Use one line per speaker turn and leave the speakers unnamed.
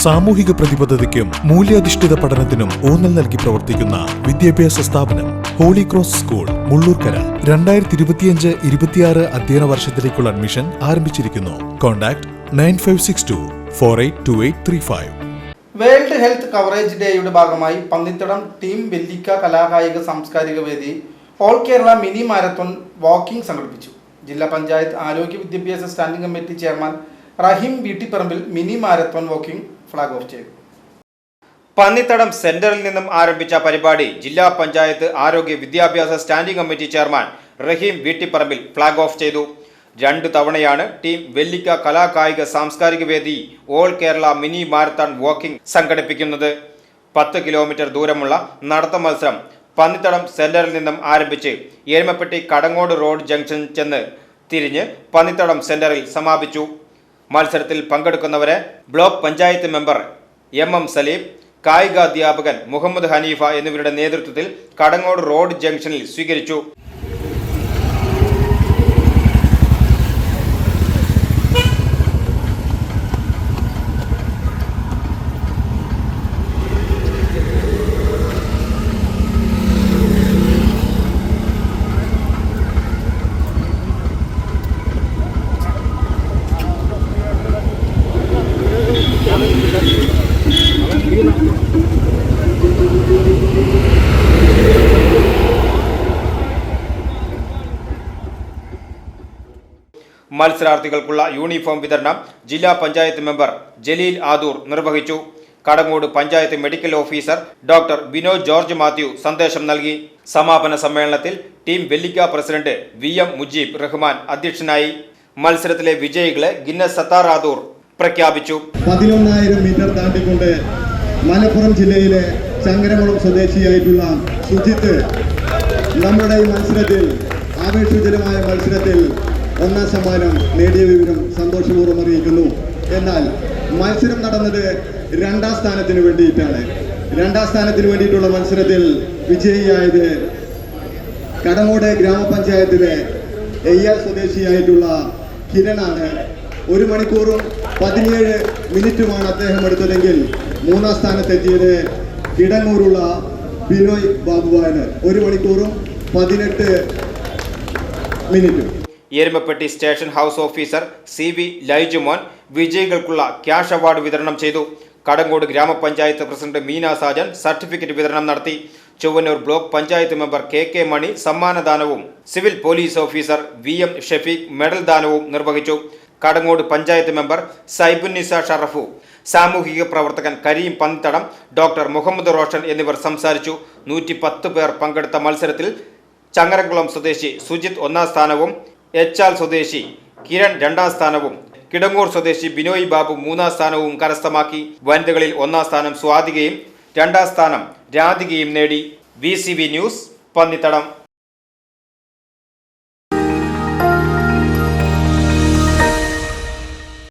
സാമൂഹിക പ്രതിബദ്ധതയ്ക്കും മൂല്യാധിഷ്ഠിത പഠനത്തിനും ഊന്നൽ നൽകി പ്രവർത്തിക്കുന്ന വിദ്യാഭ്യാസ സ്ഥാപനം ഹോളി ക്രോസ് സ്കൂൾ മുള്ളൂർക്കര 2025-26 അധ്യയന വർഷത്തിലേക്കുള്ള അഡ്മിഷൻ ആരംഭിച്ചിരിക്കുന്നു. കോൺടാക്ട് 9562482835.
വേൾഡ് ഹെൽത്ത് കവറേജ് ഡേയുടെ ഭാഗമായി പന്നിത്തടം ടീം വെല്ലിക്ക കലാകായിക സാംസ്കാരിക വേദി All Kerala mini marathon walking സംഘടിപ്പിച്ചു. ജില്ലാ പഞ്ചായത്ത് ആരോഗ്യ വിദ്യാഭ്യാസ standing committee chairman Rahim Veettipparambil mini marathon walking flag off ചെയ്തു.
പന്നിത്തടം സെന്ററിൽ നിന്നും ആരംഭിച്ച പരിപാടി ജില്ലാ പഞ്ചായത്ത് ആരോഗ്യ വിദ്യാഭ്യാസ standing committee chairman Rahim വീട്ടിപ്പറമ്പിൽ flag off ചെയ്തു. 2 തവണയാണ് ടീം വെല്ലിക്ക കലാകായിക സാംസ്കാരിക വേദി All Kerala mini marathon walking സംഘടിപ്പിക്കുന്നത്. 10 കിലോമീറ്റർ ദൂരമുള്ള നടത്ത മത്സരം പന്നിത്തടം സെന്ററിൽ നിന്നും ആരംഭിച്ച് എരുമപ്പെട്ടി കടങ്ങോട് റോഡ് ജംഗ്ഷൻ ചെന്ന് തിരിഞ്ഞ് പന്നിത്തടം സെന്ററിൽ സമാപിച്ചു. മത്സരത്തിൽ പങ്കെടുക്കുന്നവരെ block panchayat member MM Salim, കായികാധ്യാപകൻ മുഹമ്മദ് ഹനീഫ എന്നിവരുടെ നേതൃത്വത്തിൽ കടങ്ങോട് റോഡ് ജംഗ്ഷനിൽ സ്വീകരിച്ചു. മത്സരാർത്ഥികൾക്കുള്ള യൂണിഫോം വിതരണം ജില്ലാ പഞ്ചായത്ത് മെമ്പർ ജലീൽ ആദൂർ നിർവഹിച്ചു. Kadangode panchayat medical officer doctor Binoy George Mathew സന്ദേശം നൽകി. സമാപന സമ്മേളനത്തിൽ team Vellikka president VM Mujeeb Rahman അധ്യക്ഷനായി. മത്സരത്തിലെ വിജയികളെ ഗിന്നസ് സത്താർ ആദൂർ പ്രഖ്യാപിച്ചു.
11,000 മീറ്റർ താണ്ടിക്കൊണ്ട് മലപ്പുറം ജില്ലയിലെ ചങ്ങരകുളം സ്വദേശിയായിട്ടുള്ള സുജിത്ത് നമ്മുടെ ഈ മത്സരത്തിൽ ആവേശജനമായ മത്സരത്തിൽ 1ാം സമ്മാനം നേടിയ വിവരം സന്തോഷപൂർവ്വം അറിയിക്കുന്നു. എന്നാൽ മത്സരം നടന്നത് 2ാം സ്ഥാനത്തിന് വേണ്ടിയിട്ടാണ്. 2ാം സ്ഥാനത്തിന് വേണ്ടിയിട്ടുള്ള മത്സരത്തിൽ വിജയിയായത് കടങ്ങോട് ഗ്രാമപഞ്ചായത്തിലെ എയ്യാർ സ്വദേശിയായിട്ടുള്ള കിരണാണ്. 1 മണിക്കൂറും 17 മിനിറ്റുമാണ് അദ്ദേഹം എടുത്തതെങ്കിൽ 3ാം സ്ഥാനത്തെത്തിയത് കിടങ്ങൂരുള്ള ബിനോയ് ബാബുവാണ്. 1 മണിക്കൂറും 18 മിനിറ്റും.
Erumappetty station house officer CV Laijumon വിജയികൾക്കുള്ള ക്യാഷ് അവാർഡ് വിതരണം ചെയ്തു. കടങ്ങോട് ഗ്രാമപഞ്ചായത്ത് പ്രസിഡന്റ് മീന സാജൻ സർട്ടിഫിക്കറ്റ് വിതരണം നടത്തി. Chowwannur block panchayat member KK Mani സമ്മാനദാനവും civil police officer VM Shafeeq medal ദാനവും നിർവഹിച്ചു. കടങ്ങോട് പഞ്ചായത്ത് മെമ്പർ സൈബുന്നിസ ഷറഫു, സാമൂഹിക പ്രവർത്തകൻ കരീം പന്നിത്തടം, ഡോക്ടർ മുഹമ്മദ് റോഷൻ എന്നിവർ സംസാരിച്ചു. 110 പേർ പങ്കെടുത്ത മത്സരത്തിൽ ചങ്ങരംകുളം സ്വദേശി സുജിത്ത് 1ാം സ്ഥാനവും എച്ചാൽ സ്വദേശി കിരൺ 2ാം സ്ഥാനവും കിടങ്ങൂർ സ്വദേശി ബിനോയ് ബാബു 3ാം സ്ഥാനവും കരസ്ഥമാക്കി. വനിതകളിൽ 1ാം സ്ഥാനം സ്വാതികയും 2ാം സ്ഥാനം രാധികയും നേടി. VCV news Pannithadam.